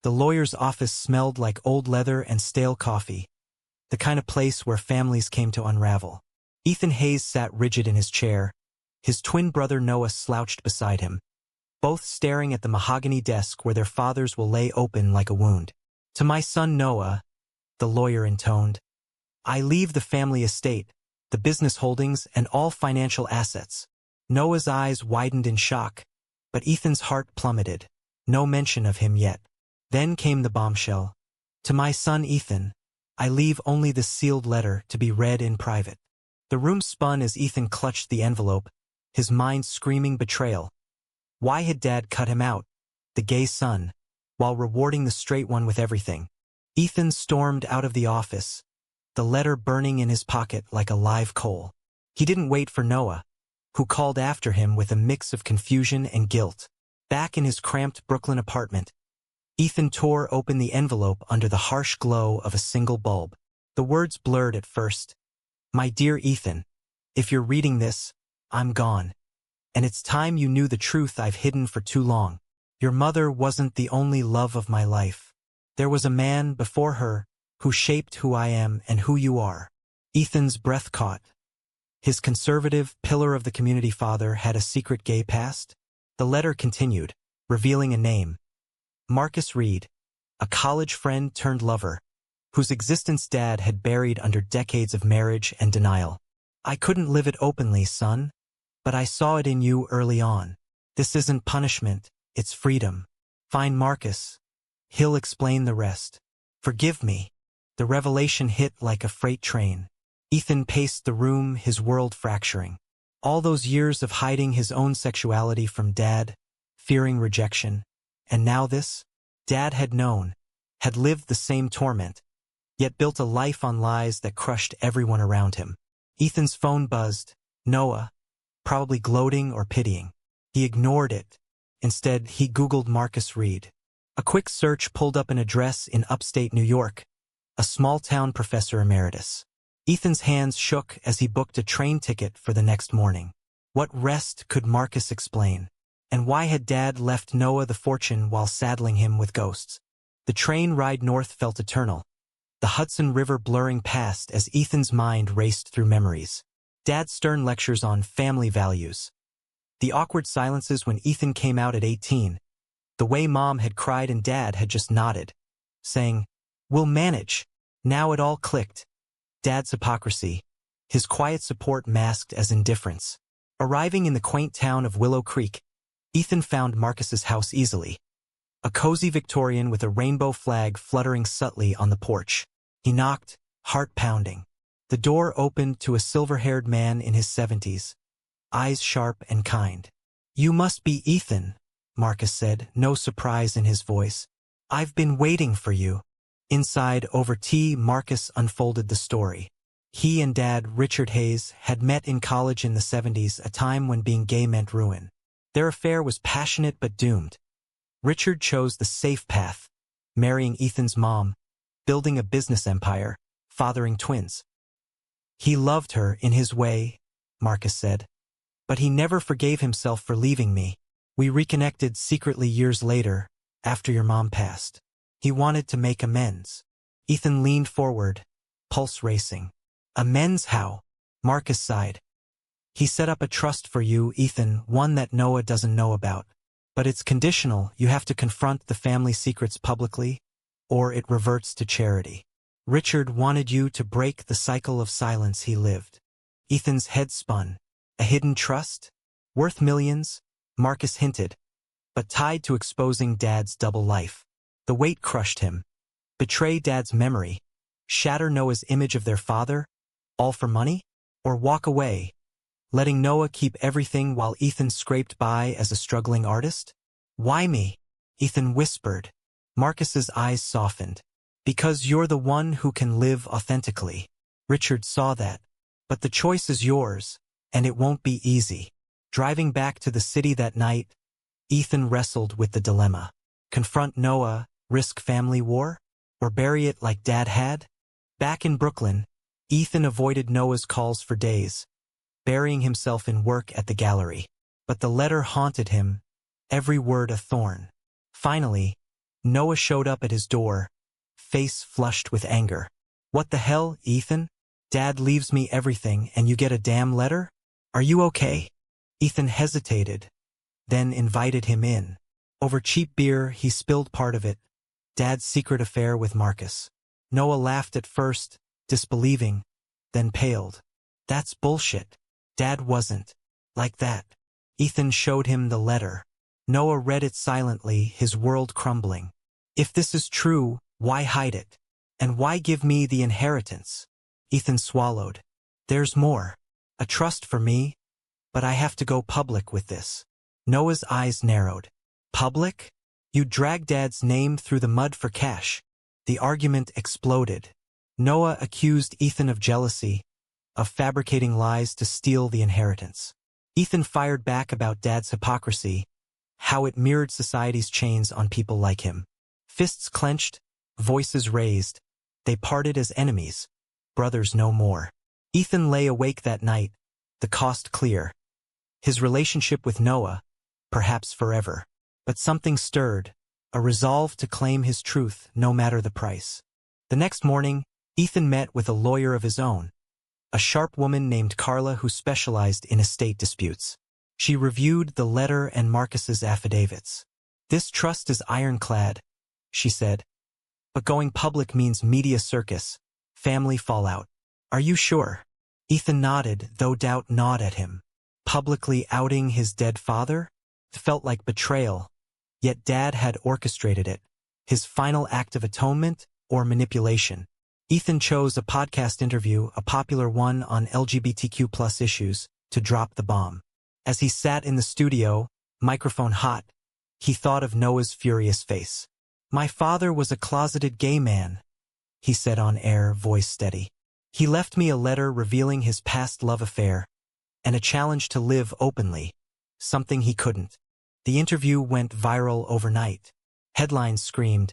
The lawyer's office smelled like old leather and stale coffee, the kind of place where families came to unravel. Ethan Hayes sat rigid in his chair, his twin brother Noah slouched beside him, both staring at the mahogany desk where their fathers will lay open like a wound. "To my son Noah," the lawyer intoned, "I leave the family estate, the business holdings, and all financial assets." Noah's eyes widened in shock, but Ethan's heart plummeted. No mention of him yet. Then came the bombshell. "To my son Ethan, I leave only this sealed letter to be read in private." The room spun as Ethan clutched the envelope, his mind screaming betrayal. Why had Dad cut him out, the gay son, while rewarding the straight one with everything? Ethan stormed out of the office, the letter burning in his pocket like a live coal. He didn't wait for Noah, who called after him with a mix of confusion and guilt. Back in his cramped Brooklyn apartment, Ethan tore open the envelope under the harsh glow of a single bulb. The words blurred at first. "My dear Ethan, if you're reading this, I'm gone. And it's time you knew the truth I've hidden for too long. Your mother wasn't the only love of my life. There was a man before her who shaped who I am and who you are." Ethan's breath caught. His conservative, pillar of the community father had a secret gay past. The letter continued, revealing a name. Marcus Reed, a college friend turned lover, whose existence Dad had buried under decades of marriage and denial. "I couldn't live it openly, son, but I saw it in you early on. This isn't punishment, it's freedom. Find Marcus. He'll explain the rest. Forgive me." The revelation hit like a freight train. Ethan paced the room, his world fracturing. All those years of hiding his own sexuality from Dad, fearing rejection, and now this? Dad had known, had lived the same torment, yet built a life on lies that crushed everyone around him. Ethan's phone buzzed. Noah, probably gloating or pitying. He ignored it. Instead, he Googled Marcus Reed. A quick search pulled up an address in upstate New York, a small-town professor emeritus. Ethan's hands shook as he booked a train ticket for the next morning. What rest could Marcus explain? And why had Dad left Noah the fortune while saddling him with ghosts? The train ride north felt eternal, the Hudson River blurring past as Ethan's mind raced through memories. Dad's stern lectures on family values. The awkward silences when Ethan came out at 18. The way Mom had cried and Dad had just nodded, saying, "We'll manage." Now it all clicked. Dad's hypocrisy, his quiet support masked as indifference. Arriving in the quaint town of Willow Creek, Ethan found Marcus's house easily. A cozy Victorian with a rainbow flag fluttering subtly on the porch. He knocked, heart pounding. The door opened to a silver-haired man in his 70s, eyes sharp and kind. "You must be Ethan," Marcus said, no surprise in his voice. "I've been waiting for you." Inside, over tea, Marcus unfolded the story. He and Dad, Richard Hayes, had met in college in the 70s, a time when being gay meant ruin. Their affair was passionate but doomed. Richard chose the safe path, marrying Ethan's mom, building a business empire, fathering twins. "He loved her in his way," Marcus said, "but he never forgave himself for leaving me. We reconnected secretly years later, after your mom passed. He wanted to make amends." Ethan leaned forward, pulse racing. "Amends how?" Marcus sighed. "He set up a trust for you, Ethan, one that Noah doesn't know about. But it's conditional. You have to confront the family secrets publicly, or it reverts to charity. Richard wanted you to break the cycle of silence he lived." Ethan's head spun. A hidden trust? Worth millions? Marcus hinted, but tied to exposing Dad's double life. The weight crushed him. Betray Dad's memory, shatter Noah's image of their father, all for money? Or walk away, letting Noah keep everything while Ethan scraped by as a struggling artist? "Why me?" Ethan whispered. Marcus's eyes softened. "Because you're the one who can live authentically." Richard saw that. "But the choice is yours, and it won't be easy." Driving back to the city that night, Ethan wrestled with the dilemma. Confront Noah, risk family war, or bury it like Dad had? Back in Brooklyn, Ethan avoided Noah's calls for days, burying himself in work at the gallery. But the letter haunted him, every word a thorn. Finally, Noah showed up at his door, face flushed with anger. "What the hell, Ethan? Dad leaves me everything and you get a damn letter? Are you okay?" Ethan hesitated, then invited him in. Over cheap beer, he spilled part of it. Dad's secret affair with Marcus. Noah laughed at first, disbelieving, then paled. "That's bullshit. Dad wasn't like that." Ethan showed him the letter. Noah read it silently, his world crumbling. "If this is true, why hide it? And why give me the inheritance?" Ethan swallowed. "There's more. A trust for me, but I have to go public with this." Noah's eyes narrowed. "Public? You drag Dad's name through the mud for cash." The argument exploded. Noah accused Ethan of jealousy, of fabricating lies to steal the inheritance. Ethan fired back about Dad's hypocrisy, how it mirrored society's chains on people like him. Fists clenched, voices raised. They parted as enemies, brothers no more. Ethan lay awake that night, the cost clear. His relationship with Noah, perhaps forever. But something stirred, a resolve to claim his truth no matter the price. The next morning, Ethan met with a lawyer of his own, a sharp woman named Carla who specialized in estate disputes. She reviewed the letter and Marcus's affidavits. "This trust is ironclad," she said. "But going public means media circus, family fallout. Are you sure?" Ethan nodded, though doubt gnawed at him. Publicly outing his dead father? It felt like betrayal. Yet Dad had orchestrated it. His final act of atonement or manipulation? Ethan chose a podcast interview, a popular one on LGBTQ+ issues, to drop the bomb. As he sat in the studio, microphone hot, he thought of Noah's furious face. "My father was a closeted gay man," he said on air, voice steady. "He left me a letter revealing his past love affair, and a challenge to live openly, something he couldn't." The interview went viral overnight. Headlines screamed,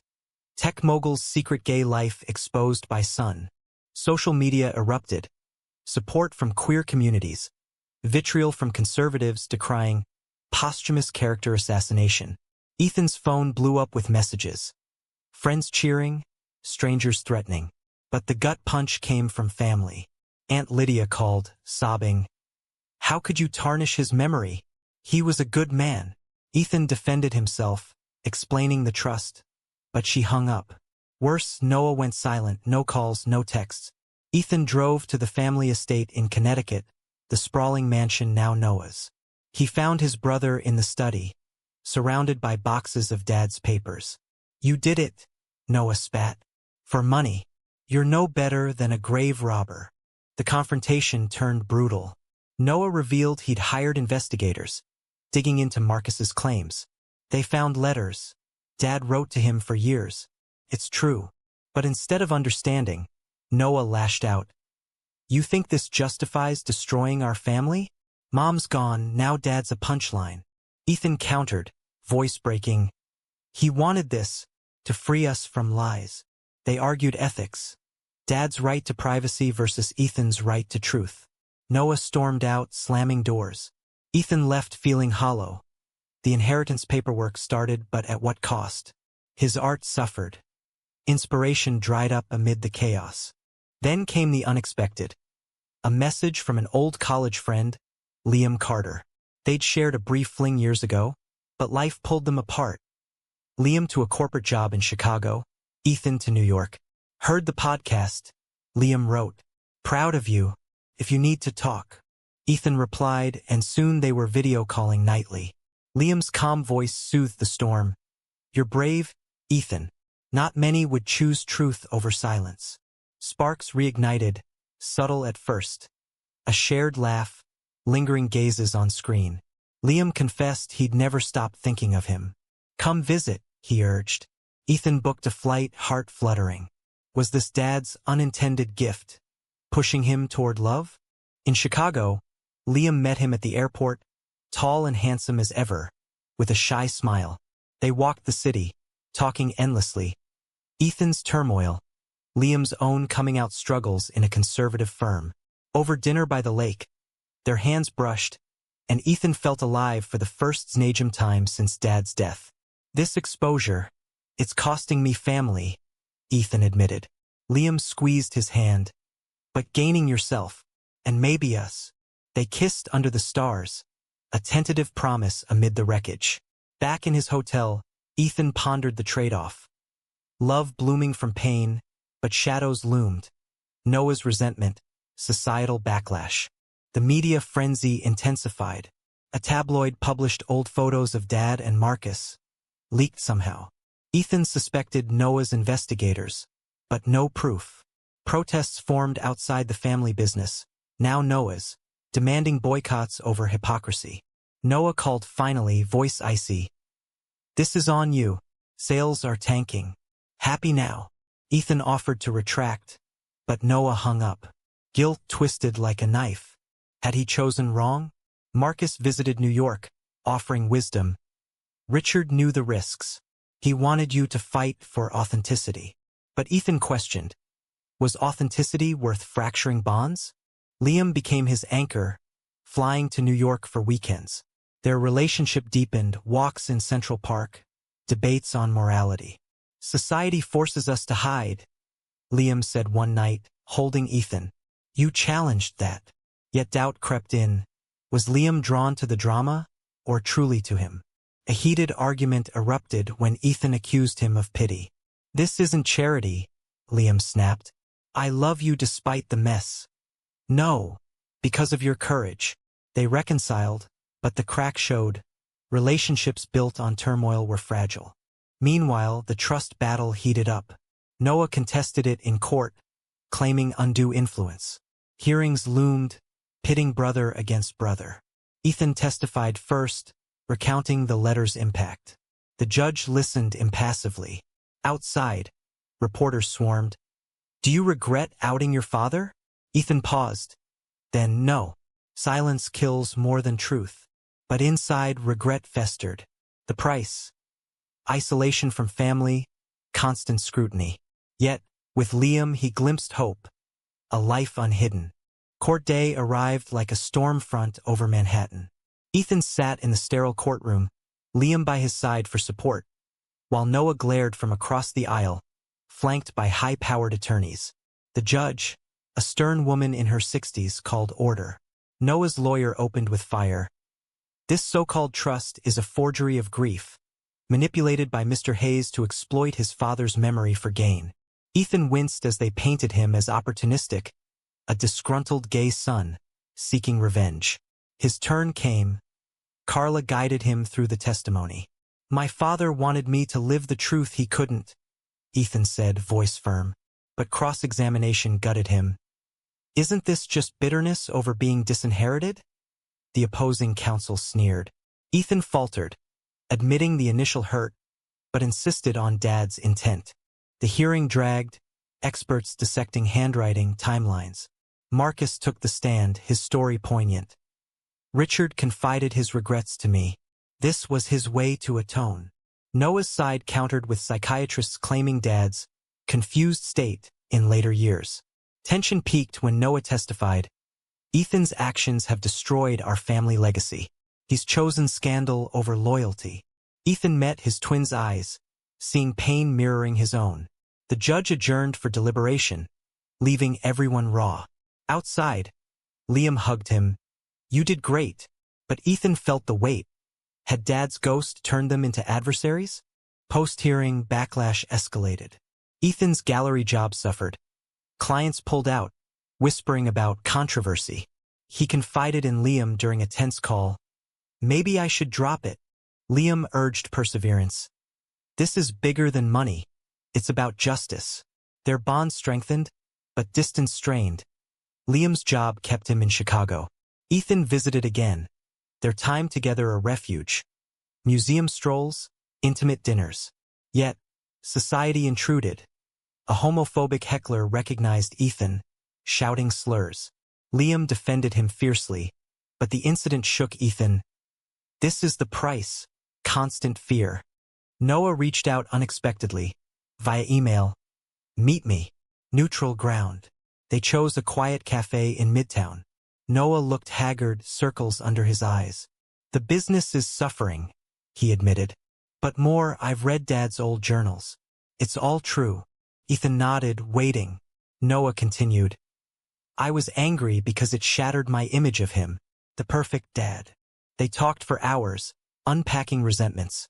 "Tech mogul's secret gay life exposed by son." Social media erupted. Support from queer communities. Vitriol from conservatives decrying posthumous character assassination. Ethan's phone blew up with messages. Friends cheering, strangers threatening. But the gut punch came from family. Aunt Lydia called, sobbing. "How could you tarnish his memory? He was a good man." Ethan defended himself, explaining the trust. But she hung up. Worse, Noah went silent, no calls, no texts. Ethan drove to the family estate in Connecticut, the sprawling mansion now Noah's. He found his brother in the study, surrounded by boxes of Dad's papers. "You did it," Noah spat. "For money. You're no better than a grave robber." The confrontation turned brutal. Noah revealed he'd hired investigators, digging into Marcus's claims. They found letters. Dad wrote to him for years. It's true. But instead of understanding, Noah lashed out. "You think this justifies destroying our family? Mom's gone, now Dad's a punchline." Ethan countered, voice breaking. "He wanted this, to free us from lies." They argued ethics. Dad's right to privacy versus Ethan's right to truth. Noah stormed out, slamming doors. Ethan left feeling hollow. The inheritance paperwork started, but at what cost? His art suffered. Inspiration dried up amid the chaos. Then came the unexpected. A message from an old college friend, Liam Carter. They'd shared a brief fling years ago, but life pulled them apart. Liam to a corporate job in Chicago, Ethan to New York. "Heard the podcast," Liam wrote. "Proud of you. If you need to talk." Ethan replied, and soon they were video calling nightly. Liam's calm voice soothed the storm. "You're brave, Ethan. Not many would choose truth over silence." Sparks reignited, subtle at first. A shared laugh, lingering gazes on screen. Liam confessed he'd never stopped thinking of him. "Come visit," he urged. Ethan booked a flight, heart fluttering. Was this Dad's unintended gift, pushing him toward love? In Chicago, Liam met him at the airport, tall and handsome as ever, with a shy smile. They walked the city, talking endlessly. Ethan's turmoil, Liam's own coming-out struggles in a conservative firm. Over dinner by the lake, their hands brushed, and Ethan felt alive for the first time since Dad's death. This exposure, It's costing me family, Ethan admitted. Liam squeezed his hand. But gaining yourself, and maybe us. They kissed under the stars, a tentative promise amid the wreckage. Back in his hotel, Ethan pondered the trade-off. Love blooming from pain, but shadows loomed. Noah's resentment, societal backlash. The media frenzy intensified. A tabloid published old photos of Dad and Marcus, leaked somehow. Ethan suspected Noah's investigators, but no proof. Protests formed outside the family business, now Noah's, demanding boycotts over hypocrisy. Noah called finally, voice icy. This is on you. Sales are tanking. Happy now. Ethan offered to retract, but Noah hung up. Guilt twisted like a knife. Had he chosen wrong? Marcus visited New York, offering wisdom. Richard knew the risks. He wanted you to fight for authenticity. But Ethan questioned. Was authenticity worth fracturing bonds? Liam became his anchor, flying to New York for weekends. Their relationship deepened, walks in Central Park, debates on morality. Society forces us to hide, Liam said one night, holding Ethan. You challenged that. Yet doubt crept in. Was Liam drawn to the drama, or truly to him? A heated argument erupted when Ethan accused him of pity. This isn't charity, Liam snapped. I love you despite the mess. No, because of your courage. They reconciled, but the crack showed. Relationships built on turmoil were fragile. Meanwhile, the trust battle heated up. Noah contested it in court, claiming undue influence. Hearings loomed, pitting brother against brother. Ethan testified first, recounting the letter's impact. The judge listened impassively. Outside, reporters swarmed. Do you regret outing your father? Ethan paused. Then no. Silence kills more than truth. But inside, regret festered. The price. Isolation from family, constant scrutiny. Yet, with Liam he glimpsed hope. A life unhidden. Court day arrived like a storm front over Manhattan. Ethan sat in the sterile courtroom, Liam by his side for support, while Noah glared from across the aisle, flanked by high-powered attorneys. The judge, a stern woman in her 60s, called order. Noah's lawyer opened with fire. This so-called trust is a forgery of grief, manipulated by Mr. Hayes to exploit his father's memory for gain. Ethan winced as they painted him as opportunistic, a disgruntled gay son, seeking revenge. His turn came. Carla guided him through the testimony. My father wanted me to live the truth he couldn't, Ethan said, voice firm. But cross-examination gutted him. Isn't this just bitterness over being disinherited? The opposing counsel sneered. Ethan faltered, admitting the initial hurt, but insisted on Dad's intent. The hearing dragged, experts dissecting handwriting timelines. Marcus took the stand, his story poignant. Richard confided his regrets to me. This was his way to atone. Noah's side countered with psychiatrists claiming Dad's confused state in later years. Tension peaked when Noah testified. Ethan's actions have destroyed our family legacy. He's chosen scandal over loyalty. Ethan met his twin's eyes, seeing pain mirroring his own. The judge adjourned for deliberation, leaving everyone raw. Outside, Liam hugged him. You did great. But Ethan felt the weight. Had Dad's ghost turned them into adversaries? Post-hearing, backlash escalated. Ethan's gallery job suffered. Clients pulled out, whispering about controversy. He confided in Liam during a tense call. Maybe I should drop it. Liam urged perseverance. This is bigger than money. It's about justice. Their bond strengthened, but distance strained. Liam's job kept him in Chicago. Ethan visited again. Their time together a refuge. Museum strolls, intimate dinners. Yet, society intruded. A homophobic heckler recognized Ethan, shouting slurs. Liam defended him fiercely, but the incident shook Ethan. This is the price. Constant fear. Noah reached out unexpectedly, via email. Meet me. Neutral ground. They chose a quiet cafe in Midtown. Noah looked haggard, circles under his eyes. The business is suffering, he admitted. But more, I've read Dad's old journals. It's all true. Ethan nodded, waiting. Noah continued. I was angry because it shattered my image of him, the perfect dad. They talked for hours, unpacking resentments.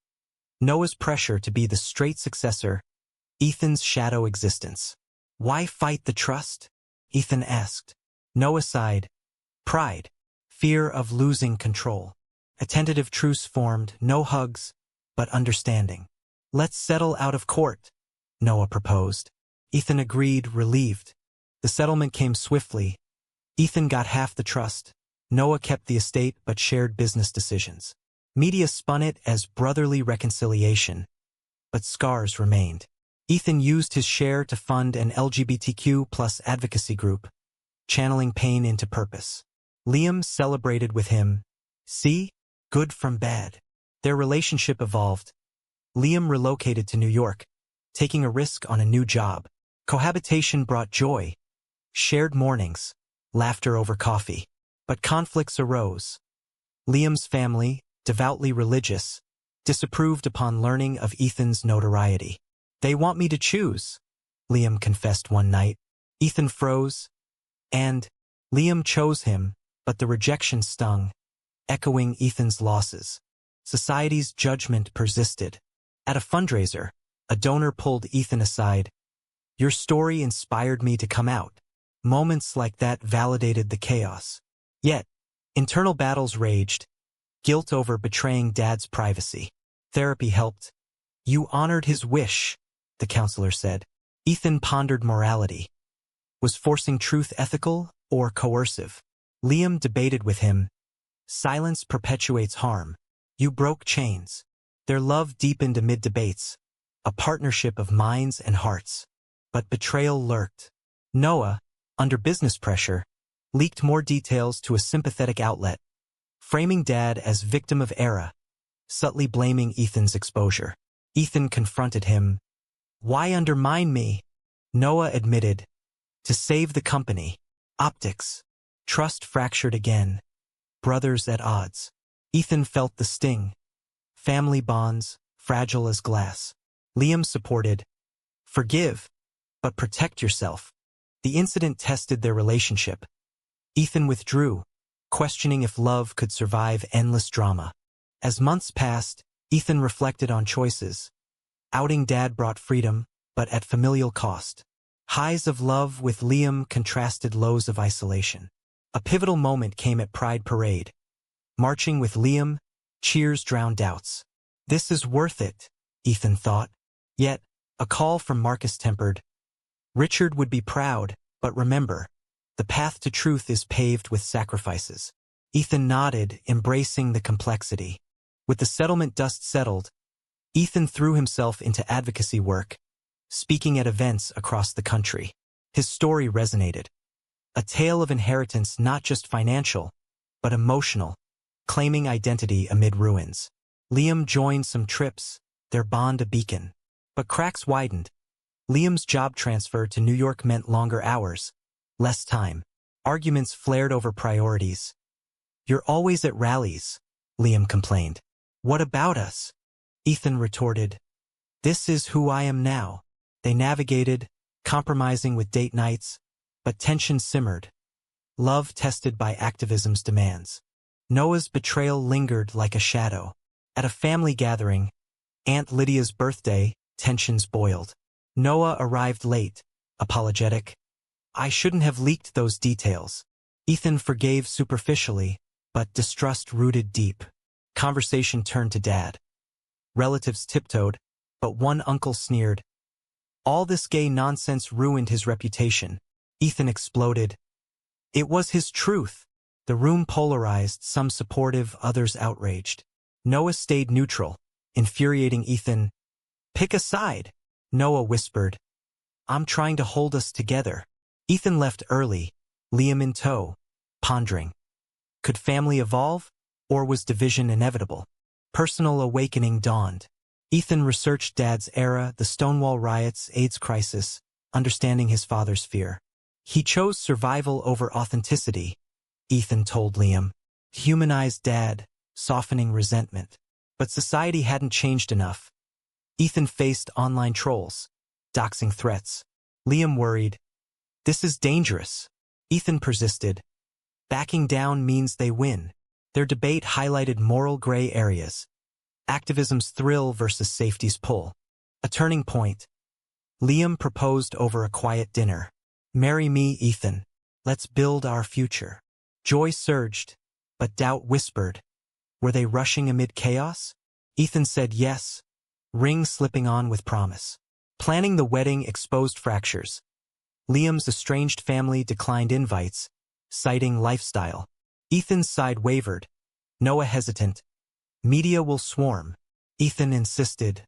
Noah's pressure to be the straight successor, Ethan's shadow existence. Why fight the trust? Ethan asked. Noah sighed. Pride. Fear of losing control. A tentative truce formed, no hugs, but understanding. Let's settle out of court, Noah proposed. Ethan agreed, relieved. The settlement came swiftly. Ethan got half the trust. Noah kept the estate but shared business decisions. Media spun it as brotherly reconciliation, but scars remained. Ethan used his share to fund an LGBTQ+ advocacy group, channeling pain into purpose. Liam celebrated with him. See? Good from bad. Their relationship evolved. Liam relocated to New York, taking a risk on a new job. Cohabitation brought joy. Shared mornings, laughter over coffee. But conflicts arose. Liam's family, devoutly religious, disapproved upon learning of Ethan's notoriety. They want me to choose, Liam confessed one night. Ethan froze, and Liam chose him, but the rejection stung, echoing Ethan's losses. Society's judgment persisted. At a fundraiser, a donor pulled Ethan aside. Your story inspired me to come out. Moments like that validated the chaos. Yet, internal battles raged, guilt over betraying Dad's privacy. Therapy helped. You honored his wish, the counselor said. Ethan pondered morality. Was forcing truth ethical or coercive? Liam debated with him. Silence perpetuates harm. You broke chains. Their love deepened amid debates, a partnership of minds and hearts. But betrayal lurked. Noah, under business pressure, leaked more details to a sympathetic outlet, framing Dad as victim of era, subtly blaming Ethan's exposure. Ethan confronted him. Why undermine me? Noah admitted. To save the company. Optics. Trust fractured again. Brothers at odds. Ethan felt the sting. Family bonds, fragile as glass. Liam supported. Forgive, but protect yourself. The incident tested their relationship. Ethan withdrew, questioning if love could survive endless drama. As months passed, Ethan reflected on choices. Outing Dad brought freedom, but at familial cost. Highs of love with Liam contrasted lows of isolation. A pivotal moment came at Pride Parade. Marching with Liam, cheers drowned doubts. This is worth it, Ethan thought. Yet, a call from Marcus tempered. Richard would be proud, but remember, the path to truth is paved with sacrifices. Ethan nodded, embracing the complexity. With the settlement dust settled, Ethan threw himself into advocacy work, speaking at events across the country. His story resonated. A tale of inheritance not just financial, but emotional, claiming identity amid ruins. Liam joined some trips, their bond a beacon. But cracks widened. Liam's job transfer to New York meant longer hours, less time. Arguments flared over priorities. You're always at rallies, Liam complained. What about us? Ethan retorted. This is who I am now. They navigated, compromising with date nights, but tension simmered. Love tested by activism's demands. Noah's betrayal lingered like a shadow. At a family gathering, Aunt Lydia's birthday, tensions boiled. Noah arrived late, apologetic. I shouldn't have leaked those details. Ethan forgave superficially, but distrust rooted deep. Conversation turned to Dad. Relatives tiptoed, but one uncle sneered. All this gay nonsense ruined his reputation. Ethan exploded. It was his truth. The room polarized, some supportive, others outraged. Noah stayed neutral, infuriating Ethan. Pick a side, Noah whispered. I'm trying to hold us together. Ethan left early, Liam in tow, pondering. Could family evolve, or was division inevitable? Personal awakening dawned. Ethan researched Dad's era, the Stonewall riots, AIDS crisis, understanding his father's fear. He chose survival over authenticity, Ethan told Liam. Humanized Dad, softening resentment. But society hadn't changed enough. Ethan faced online trolls, doxing threats. Liam worried. This is dangerous. Ethan persisted. Backing down means they win. Their debate highlighted moral gray areas. Activism's thrill versus safety's pull. A turning point. Liam proposed over a quiet dinner. Marry me, Ethan. Let's build our future. Joy surged, but doubt whispered. Were they rushing amid chaos? Ethan said yes, ring slipping on with promise. Planning the wedding exposed fractures. Liam's estranged family declined invites, citing lifestyle. Ethan's side wavered. Noah hesitant. Media will swarm. Ethan insisted.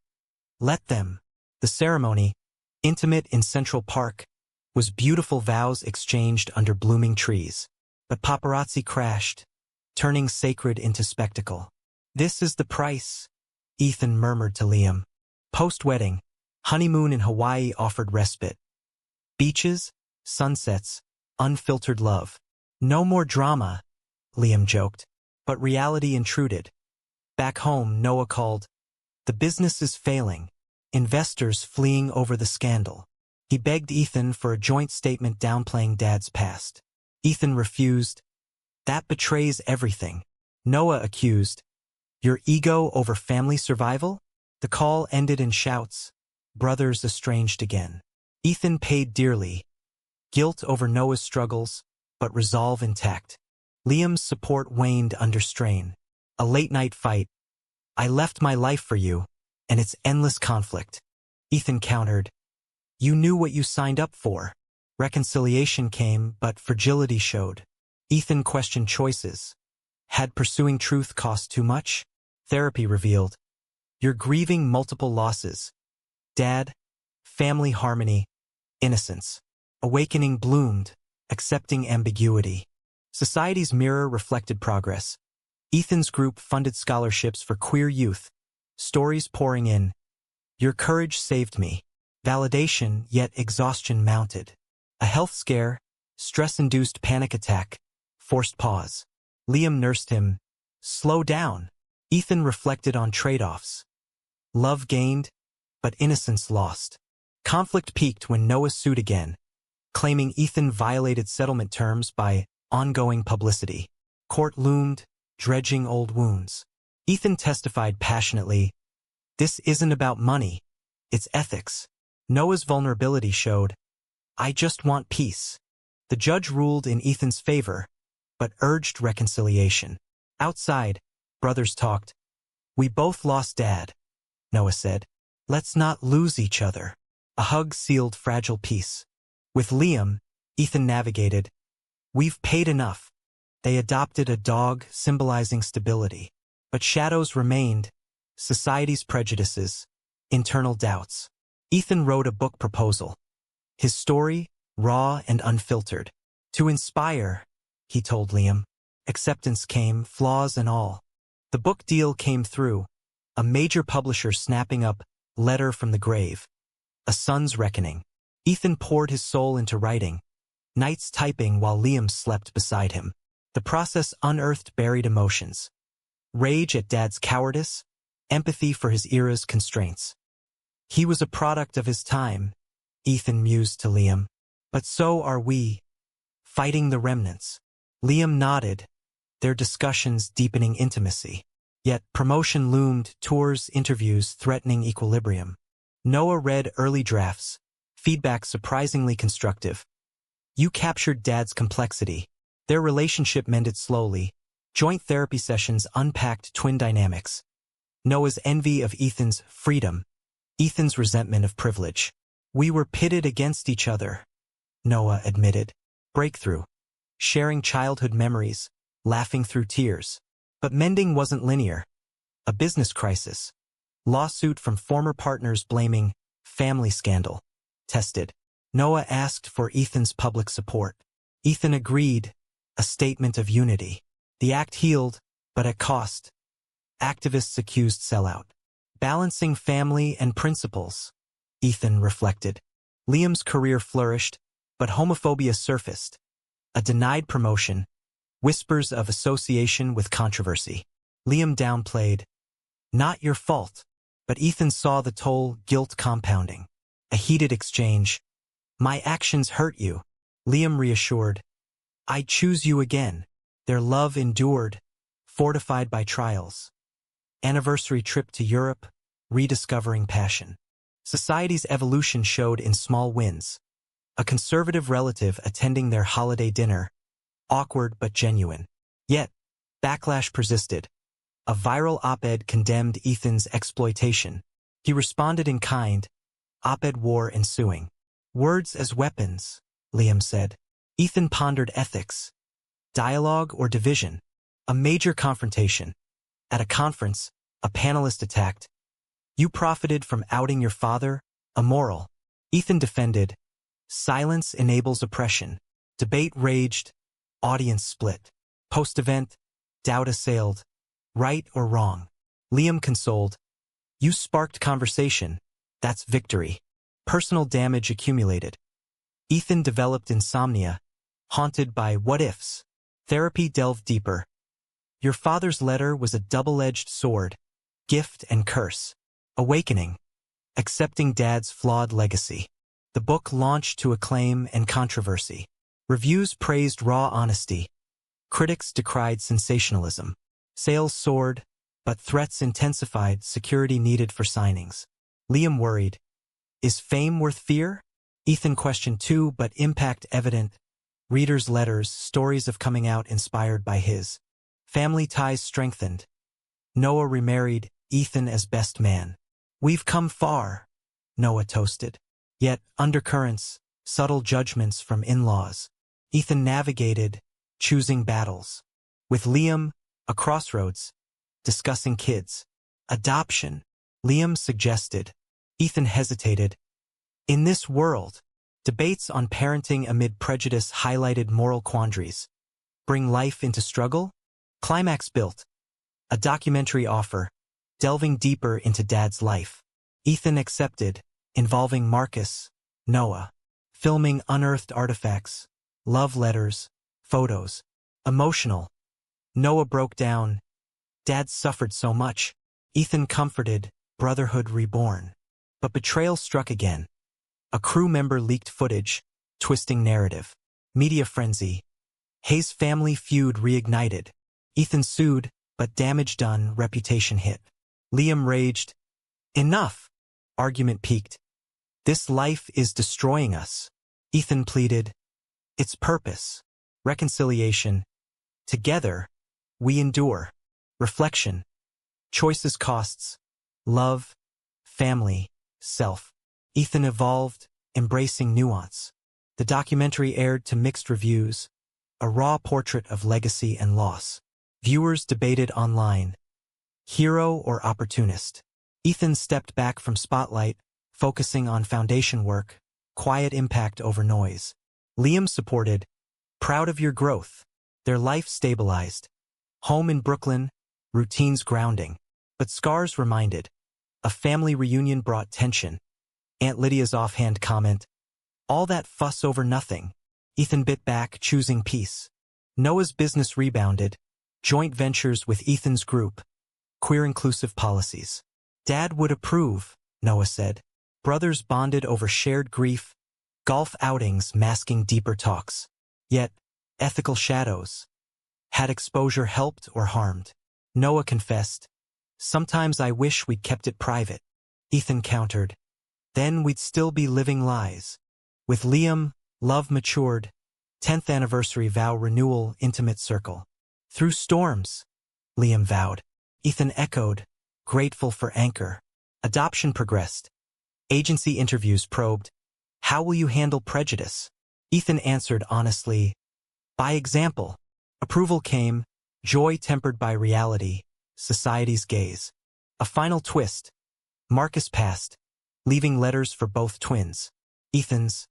Let them. The ceremony, intimate in Central Park, was beautiful vows exchanged under blooming trees. But paparazzi crashed, turning sacred into spectacle. This is the price, Ethan murmured to Liam. Post-wedding, honeymoon in Hawaii offered respite. Beaches, sunsets, unfiltered love. No more drama, Liam joked. But reality intruded. Back home, Noah called. The business is failing. Investors fleeing over the scandal. He begged Ethan for a joint statement downplaying Dad's past. Ethan refused. That betrays everything. Noah accused. Your ego over family survival? The call ended in shouts. Brothers estranged again. Ethan paid dearly. Guilt over Noah's struggles, but resolve intact. Liam's support waned under strain. A late-night fight. I left my life for you, and its endless conflict. Ethan countered. You knew what you signed up for. Reconciliation came, but fragility showed. Ethan questioned choices. Had pursuing truth cost too much? Therapy revealed. You're grieving multiple losses. Dad, family harmony, innocence. Awakening bloomed, accepting ambiguity. Society's mirror reflected progress. Ethan's group funded scholarships for queer youth. Stories pouring in. Your courage saved me. Validation, yet exhaustion mounted. A health scare, stress-induced panic attack, forced pause. Liam nursed him. Slow down. Ethan reflected on trade-offs. Love gained, but innocence lost. Conflict peaked when Noah sued again, claiming Ethan violated settlement terms by ongoing publicity. Court loomed, dredging old wounds. Ethan testified passionately, this isn't about money, it's ethics. Noah's vulnerability showed, I just want peace. The judge ruled in Ethan's favor, but urged reconciliation. Outside, brothers talked. We both lost Dad, Noah said. Let's not lose each other. A hug sealed fragile peace. With Liam, Ethan navigated. We've paid enough. They adopted a dog symbolizing stability. But shadows remained, society's prejudices, internal doubts. Ethan wrote a book proposal. His story, raw and unfiltered. To inspire, he told Liam. Acceptance came, flaws and all. The book deal came through, a major publisher snapping up Letter from the Grave. A son's reckoning. Ethan poured his soul into writing, nights typing while Liam slept beside him. The process unearthed buried emotions. Rage at Dad's cowardice, empathy for his era's constraints. He was a product of his time, Ethan mused to Liam. But so are we, fighting the remnants. Liam nodded, their discussions deepening intimacy. Yet promotion loomed, tours, interviews threatening equilibrium. Noah read early drafts, feedback surprisingly constructive. You captured Dad's complexity. Their relationship mended slowly. Joint therapy sessions unpacked twin dynamics. Noah's envy of Ethan's freedom, Ethan's resentment of privilege. We were pitted against each other, Noah admitted. Breakthrough. Sharing childhood memories, laughing through tears. But mending wasn't linear. A business crisis. Lawsuit from former partners blaming family scandal. Tested. Noah asked for Ethan's public support. Ethan agreed, a statement of unity. The act healed, but at cost. Activists accused sellout. Balancing family and principles, Ethan reflected. Liam's career flourished, but homophobia surfaced. A denied promotion, whispers of association with controversy. Liam downplayed. Not your fault. But Ethan saw the toll, guilt compounding. A heated exchange. My actions hurt you. Liam reassured. I choose you again. Their love endured, fortified by trials. Anniversary trip to Europe, rediscovering passion. Society's evolution showed in small wins. A conservative relative attending their holiday dinner, awkward but genuine. Yet, backlash persisted. A viral op-ed condemned Ethan's exploitation. He responded in kind. Op-ed war ensuing. Words as weapons, Liam said. Ethan pondered ethics. Dialogue or division? A major confrontation. At a conference, a panelist attacked. You profited from outing your father? Immoral. Ethan defended. Silence enables oppression. Debate raged. Audience split. Post-event, doubt assailed. Right or wrong? Liam consoled. You sparked conversation. That's victory. Personal damage accumulated. Ethan developed insomnia, haunted by what-ifs. Therapy delved deeper. Your father's letter was a double-edged sword, gift and curse. Awakening. Accepting Dad's flawed legacy. The book launched to acclaim and controversy. Reviews praised raw honesty. Critics decried sensationalism. Sales soared, but threats intensified, security needed for signings. Liam worried. Is fame worth fear? Ethan questioned too, but impact evident. Readers' letters, stories of coming out inspired by his. Family ties strengthened. Noah remarried, Ethan as best man. We've come far, Noah toasted. Yet, undercurrents, subtle judgments from in-laws. Ethan navigated, choosing battles. With Liam, a crossroads, discussing kids. Adoption, Liam suggested. Ethan hesitated. In this world, debates on parenting amid prejudice highlighted moral quandaries. Bring life into struggle? Climax built. A documentary offer, delving deeper into Dad's life. Ethan accepted, involving Marcus, Noah. Filming unearthed artifacts, love letters, photos. Emotional. Noah broke down. Dad suffered so much. Ethan comforted, brotherhood reborn. But betrayal struck again. A crew member leaked footage, twisting narrative. Media frenzy. Hayes' family feud reignited. Ethan sued, but damage done, reputation hit. Liam raged. Enough! Argument peaked. This life is destroying us. Ethan pleaded. Its purpose. Reconciliation. Together, we endure. Reflection. Choices costs. Love. Family. Self. Ethan evolved, embracing nuance. The documentary aired to mixed reviews. A raw portrait of legacy and loss. Viewers debated online. Hero or opportunist? Ethan stepped back from spotlight, focusing on foundation work, quiet impact over noise. Liam supported. Proud of your growth. Their life stabilized. Home in Brooklyn, routines grounding. But scars reminded. A family reunion brought tension. Aunt Lydia's offhand comment. All that fuss over nothing. Ethan bit back, choosing peace. Noah's business rebounded. Joint ventures with Ethan's group. Queer-inclusive policies. Dad would approve, Noah said. Brothers bonded over shared grief. Golf outings masking deeper talks. Yet, ethical shadows. Had exposure helped or harmed? Noah confessed. Sometimes I wish we'd kept it private. Ethan countered. Then we'd still be living lies. With Liam, love matured. 10th anniversary vow renewal, intimate circle. Through storms, Liam vowed. Ethan echoed, grateful for anchor. Adoption progressed. Agency interviews probed. How will you handle prejudice? Ethan answered honestly. By example. Approval came, joy tempered by reality, society's gaze. A final twist. Marcus passed, leaving letters for both twins. Ethan's.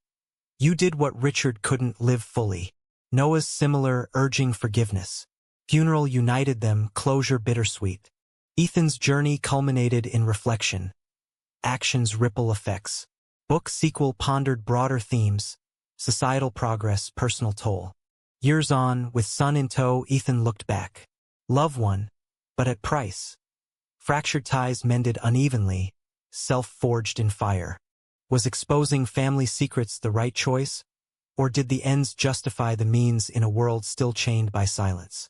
You did what Richard couldn't live fully. Noah's similar, urging forgiveness. Funeral united them, closure bittersweet. Ethan's journey culminated in reflection. Actions ripple effects. Book sequel pondered broader themes. Societal progress, personal toll. Years on, with son in tow, Ethan looked back. Love won, but at price. Fractured ties mended unevenly, self-forged in fire. Was exposing family secrets the right choice? Or did the ends justify the means in a world still chained by silence?